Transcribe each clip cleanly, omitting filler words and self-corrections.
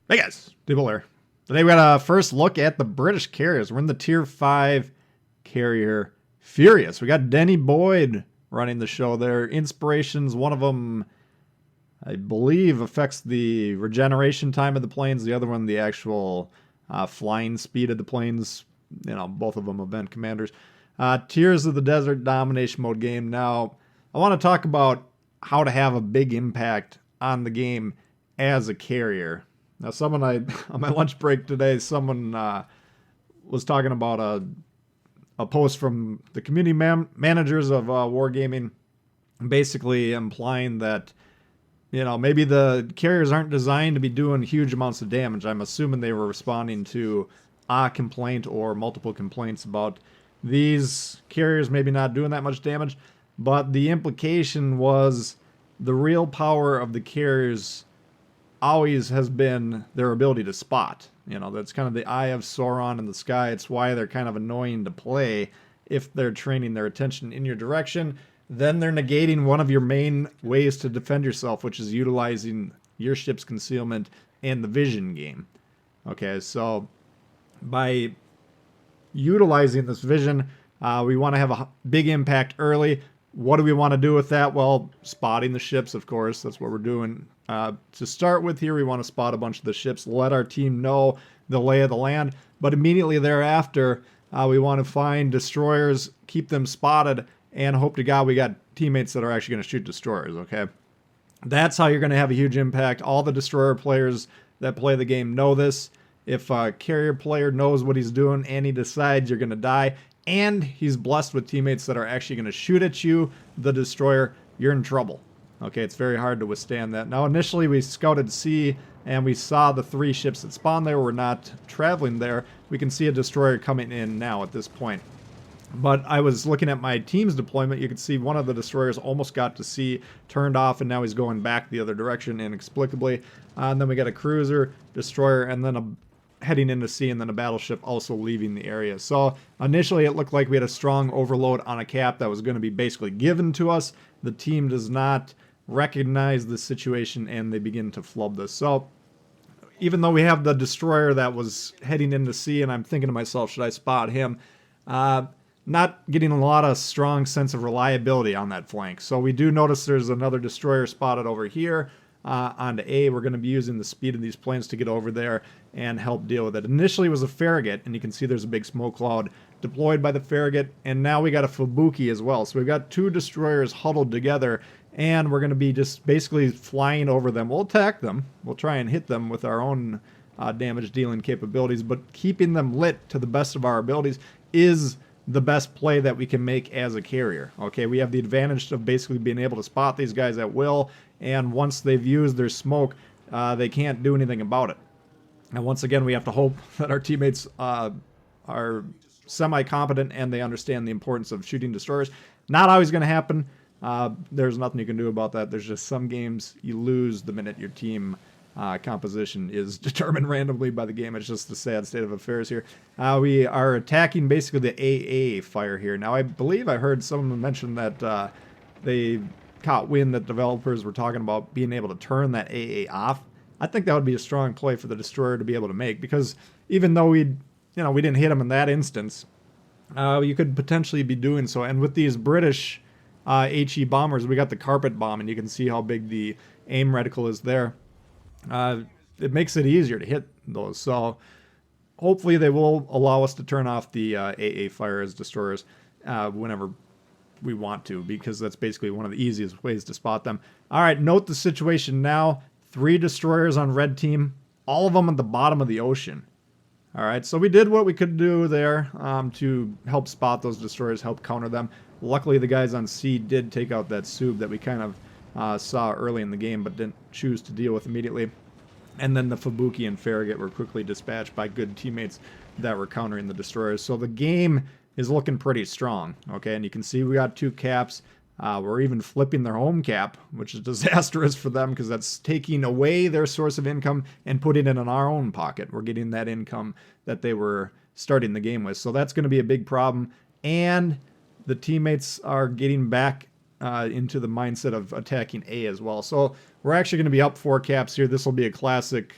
Hey guys, Tbull here. Today we got a first look at the British carriers. We're in the Tier 5 carrier Furious. We got Denny Boyd running the show there. Inspirations, one of them, I believe, affects the regeneration time of the planes. The other one, the actual flying speed of the planes. You know, both of them event commanders. Tears of the Desert domination mode game. Now, I want to talk about how to have a big impact on the game as a carrier. Now, someone on my lunch break today, someone was talking about a post from the community managers of Wargaming, basically implying that, you know, maybe the carriers aren't designed to be doing huge amounts of damage. I'm assuming they were responding to a complaint or multiple complaints about these carriers maybe not doing that much damage. But the implication was the real power of the carriers always has been their ability to spot. You know, that's kind of the eye of Sauron in the sky. It's why they're kind of annoying to play if they're training their attention in your direction. Then they're negating one of your main ways to defend yourself, which is utilizing your ship's concealment and the vision game. Okay, so by utilizing this vision, we want to have a big impact early. What do we want to do with that? Well, spotting the ships, of course. That's what we're doing. To start with here, we want to spot a bunch of the ships, let our team know the lay of the land. But immediately thereafter, we want to find destroyers, keep them spotted, and hope to God we got teammates that are actually going to shoot destroyers, okay? That's how you're going to have a huge impact. All the destroyer players that play the game know this. If a carrier player knows what he's doing and he decides you're going to die, and he's blessed with teammates that are actually going to shoot at you, the destroyer, you're in trouble. Okay, it's very hard to withstand that. Now, initially we scouted C, and we saw the 3 ships that spawned there. We're not traveling there. We can see a destroyer coming in now at this point. But I was looking at my team's deployment. You can see one of the destroyers almost got to C, turned off, and now he's going back the other direction inexplicably. And then we got a cruiser, destroyer, and then a heading into sea, and then a battleship also leaving the area. So initially it looked like we had a strong overload on a cap that was going to be basically given to us. The team does not recognize the situation and they begin to flub this. So even though we have the destroyer that was heading into sea, and I'm thinking to myself, should I spot him? Not getting a lot of strong sense of reliability on that flank. So we do notice there's another destroyer spotted over here. Onto A, we're going to be using the speed of these planes to get over there and help deal with it. Initially it was a Farragut, and you can see there's a big smoke cloud deployed by the Farragut, and now we got a Fubuki as well. So we've got 2 destroyers huddled together, and we're going to be just basically flying over them. We'll attack them. We'll try and hit them with our own damage dealing capabilities, but keeping them lit to the best of our abilities is the best play that we can make as a carrier. Okay, we have the advantage of basically being able to spot these guys at will, and once they've used their smoke, they can't do anything about it. And once again, we have to hope that our teammates are semi-competent and they understand the importance of shooting destroyers. Not always going to happen. There's nothing you can do about that. There's just some games you lose the minute your team composition is determined randomly by the game. It's just the sad state of affairs here. We are attacking basically the AA fire here. Now, I believe I heard someone mention that they caught wind that developers were talking about being able to turn that AA off. I think that would be a strong play for the destroyer to be able to make, because even though we didn't hit him in that instance, you could potentially be doing so. And with these British HE bombers, we got the carpet bomb, and you can see how big the aim reticle is there. It makes it easier to hit those. So hopefully they will allow us to turn off the AA fire as destroyers whenever we want to, because that's basically one of the easiest ways to spot them. All right, note the situation now. 3 destroyers on red team, all of them at the bottom of the ocean. All right, so we did what we could do there to help spot those destroyers, help counter them. Luckily, the guys on C did take out that Sub that we kind of saw early in the game, but didn't choose to deal with immediately. And then the Fubuki and Farragut were quickly dispatched by good teammates that were countering the destroyers. So the game is looking pretty strong, okay? And you can see we got 2 caps. We're even flipping their home cap, which is disastrous for them because that's taking away their source of income and putting it in our own pocket. We're getting that income that they were starting the game with. So that's going to be a big problem. And the teammates are getting back into the mindset of attacking A as well. So we're actually going to be up 4 caps here. This will be a classic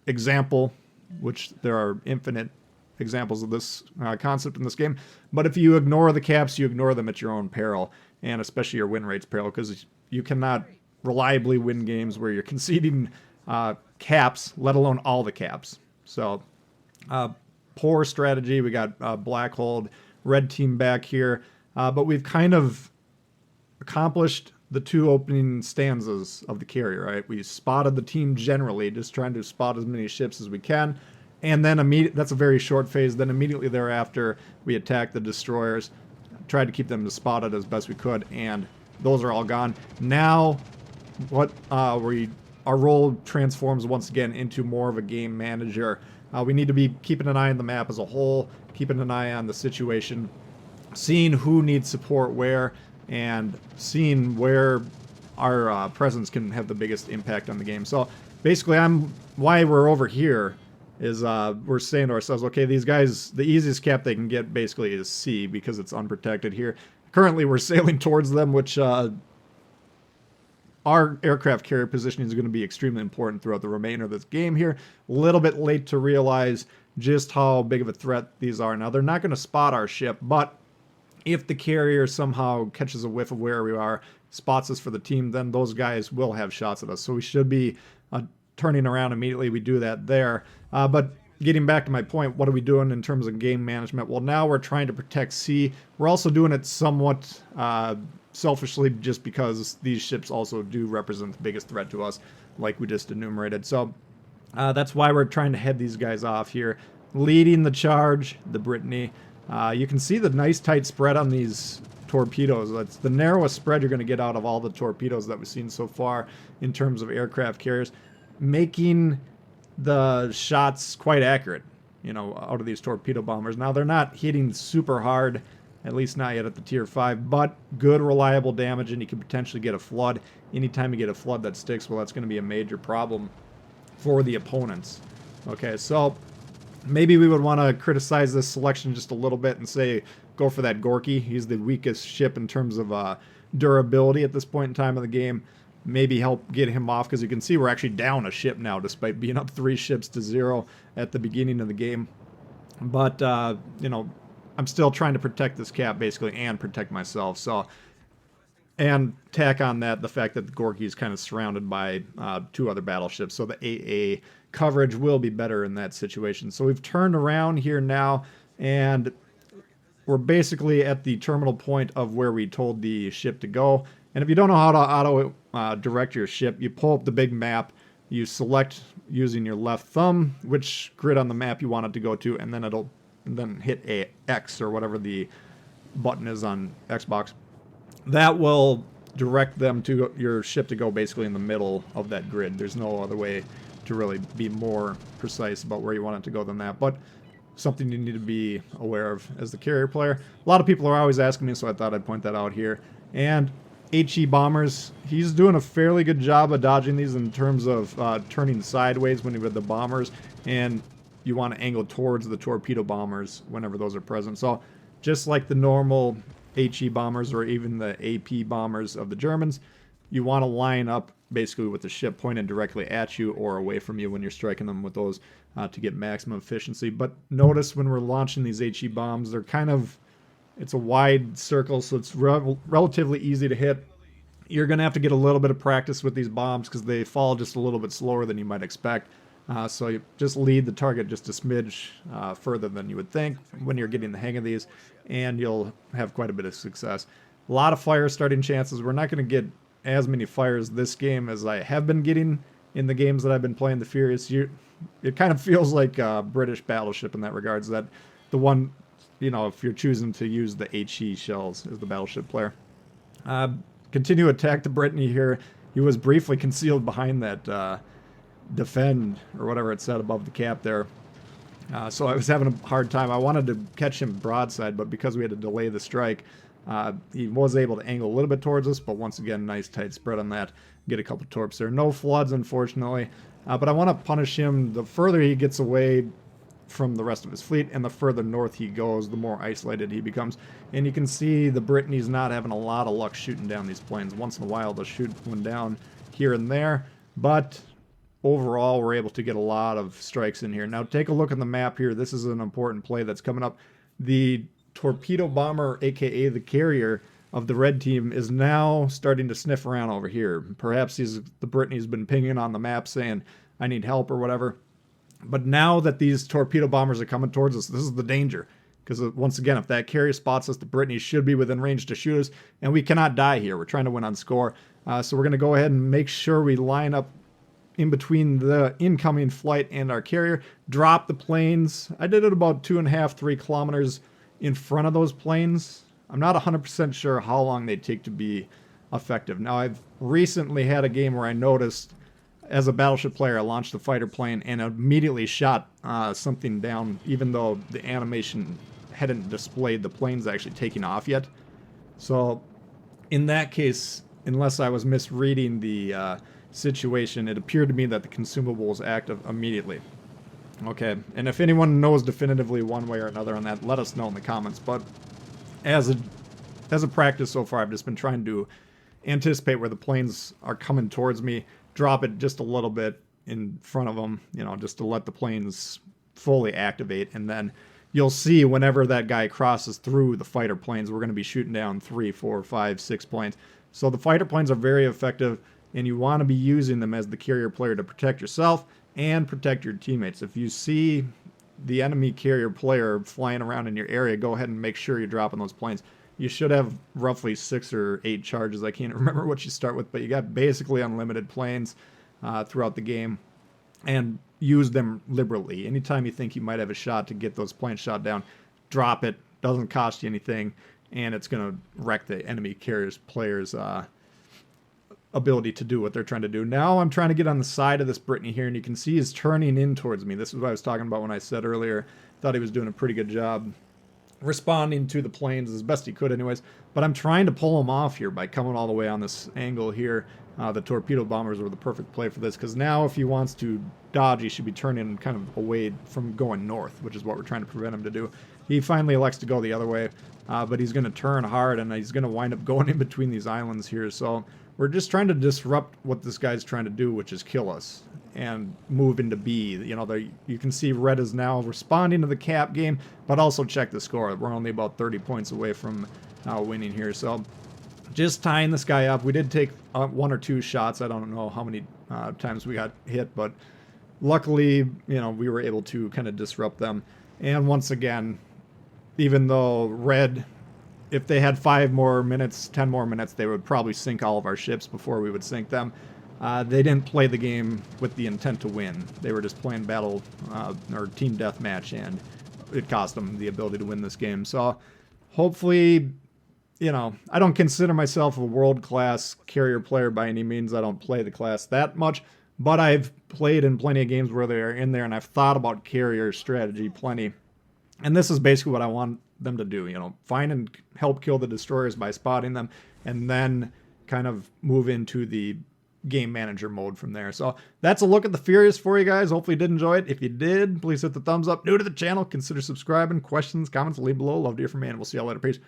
example, which there are infinite examples of this concept in this game. But if you ignore the caps, you ignore them at your own peril, and especially your win rates peril, because you cannot reliably win games where you're conceding caps, let alone all the caps. So poor strategy. We got black hold, red team back here, but we've kind of accomplished the two opening stanzas of the carrier, right? We spotted the team generally, just trying to spot as many ships as we can. And then that's a very short phase. Then immediately thereafter, we attacked the destroyers, tried to keep them spotted as best we could, and those are all gone. Now, our role transforms once again into more of a game manager. We need to be keeping an eye on the map as a whole, keeping an eye on the situation, seeing who needs support where, and seeing where our presence can have the biggest impact on the game. So basically, why we're over here is we're saying to ourselves, okay, these guys, the easiest cap they can get basically is C because it's unprotected here. Currently, we're sailing towards them, which our aircraft carrier positioning is going to be extremely important throughout the remainder of this game here. A little bit late to realize just how big of a threat these are. Now, they're not going to spot our ship, but if the carrier somehow catches a whiff of where we are, spots us for the team, then those guys will have shots at us. So we should be turning around immediately. We do that there. But getting back to my point, what are we doing in terms of game management? Well, now we're trying to protect C. We're also doing it somewhat selfishly just because these ships also do represent the biggest threat to us, like we just enumerated. So that's why we're trying to head these guys off here. Leading the charge, the Brittany. You can see the nice tight spread on these torpedoes. That's the narrowest spread you're going to get out of all the torpedoes that we've seen so far in terms of aircraft carriers, making the shots quite accurate, out of these torpedo bombers. Now, they're not hitting super hard, at least not yet at the tier 5, but good reliable damage, and you can potentially get a flood. Anytime you get a flood that sticks, well, that's going to be a major problem for the opponents. Okay, so maybe we would want to criticize this selection just a little bit and say, go for that Gorky. He's the weakest ship in terms of durability at this point in time of the game. Maybe help get him off, because you can see we're actually down a ship now, despite being up 3 ships to 0 at the beginning of the game. But, I'm still trying to protect this cap, basically, and protect myself. So, and tack on that the fact that the Gorky is kind of surrounded by 2 other battleships, so the AA coverage will be better in that situation. So we've turned around here now, and we're basically at the terminal point of where we told the ship to go. And if you don't know how to auto direct your ship, you pull up the big map, you select using your left thumb which grid on the map you want it to go to, and then hit a X or whatever the button is on Xbox. That will direct them to your ship to go basically in the middle of that grid. There's no other way to really be more precise about where you want it to go than that, but something you need to be aware of as the carrier player. A lot of people are always asking me, so I thought I'd point that out here. And HE bombers, he's doing a fairly good job of dodging these in terms of turning sideways when you're with the bombers, and you want to angle towards the torpedo bombers whenever those are present. So just like the normal HE bombers or even the AP bombers of the Germans, you want to line up basically with the ship pointed directly at you or away from you when you're striking them with those to get maximum efficiency. But notice when we're launching these HE bombs, they're it's a wide circle, so it's relatively easy to hit. You're going to have to get a little bit of practice with these bombs because they fall just a little bit slower than you might expect. So you just lead the target just a smidge further than you would think when you're getting the hang of these, and you'll have quite a bit of success. A lot of fire starting chances. We're not going to get as many fires this game as I have been getting in the games that I've been playing the Furious. It kind of feels like a British battleship in that regards, that the one, if you're choosing to use the HE shells as the battleship player. Continue to attack the Brittany here. He was briefly concealed behind that defend or whatever it said above the cap there. So I was having a hard time. I wanted to catch him broadside, but because we had to delay the strike, he was able to angle a little bit towards us, but once again, nice tight spread on that. Get a couple torps there. No floods, unfortunately. But I want to punish him. The further he gets away from the rest of his fleet and the further north he goes, the more isolated he becomes. And you can see the Brittany's not having a lot of luck shooting down these planes. Once in a while, they'll shoot one down here and there. But overall, we're able to get a lot of strikes in here. Now, take a look at the map here. This is an important play that's coming up. The torpedo bomber, aka the carrier of the red team, is now starting to sniff around over here. Perhaps the Brittany's been pinging on the map saying, I need help or whatever. But now that these torpedo bombers are coming towards us, this is the danger. Because once again, if that carrier spots us, the Brittany should be within range to shoot us. And we cannot die here. We're trying to win on score. So we're going to go ahead and make sure we line up in between the incoming flight and our carrier. Drop the planes. I did it about 2.5, 3 kilometers in front of those planes. I'm not 100% sure how long they take to be effective. Now, I've recently had a game where I noticed, as a battleship player, I launched the fighter plane and immediately shot something down, even though the animation hadn't displayed the planes actually taking off yet. So, in that case, unless I was misreading the situation, it appeared to me that the consumable was active immediately. Okay, and if anyone knows definitively one way or another on that, let us know in the comments. But as a practice so far, I've just been trying to anticipate where the planes are coming towards me, drop it just a little bit in front of them, you know, just to let the planes fully activate, and then you'll see whenever that guy crosses through the fighter planes, we're going to be shooting down 3, 4, 5, 6 planes. So the fighter planes are very effective, and you want to be using them as the carrier player to protect yourself and protect your teammates. If you see the enemy carrier player flying around in your area, go ahead and make sure you're dropping those planes. You should have roughly 6 or 8 charges. I can't remember what you start with, but you got basically unlimited planes throughout the game, and use them liberally. Anytime you think you might have a shot to get those planes shot down, drop it. Doesn't cost you anything, and it's going to wreck the enemy carrier's players' ability to do what they're trying to do. Now I'm trying to get on the side of this Brittany here, and you can see he's turning in towards me. This is what I was talking about when I said earlier. Thought he was doing a pretty good job responding to the planes as best he could anyways. But I'm trying to pull him off here by coming all the way on this angle here. The torpedo bombers were the perfect play for this, because now if he wants to dodge, he should be turning kind of away from going north, which is what we're trying to prevent him to do. He finally elects to go the other way, but he's going to turn hard, and he's going to wind up going in between these islands here. So we're just trying to disrupt what this guy's trying to do, which is kill us and move into B. You know, you can see red is now responding to the cap game, but also check the score. We're only about 30 points away from winning here. So just tying this guy up. We did take 1 or 2 shots. I don't know how many times we got hit, but luckily, you know, we were able to kind of disrupt them. And once again, even though red, if they had 5 more minutes, 10 more minutes, they would probably sink all of our ships before we would sink them. They didn't play the game with the intent to win. They were just playing battle or team deathmatch, and it cost them the ability to win this game. So hopefully, you know, I don't consider myself a world-class carrier player by any means. I don't play the class that much, but I've played in plenty of games where they're in there, and I've thought about carrier strategy plenty. And this is basically what I want them to do, you know, find and help kill the destroyers by spotting them, and then kind of move into the game manager mode from there. So that's a look at the Furious for you guys. Hopefully you did enjoy it. If you did, please hit the thumbs up. New to the channel, consider subscribing. Questions, comments, leave below. Love to hear from you, and we'll see y'all later. Peace.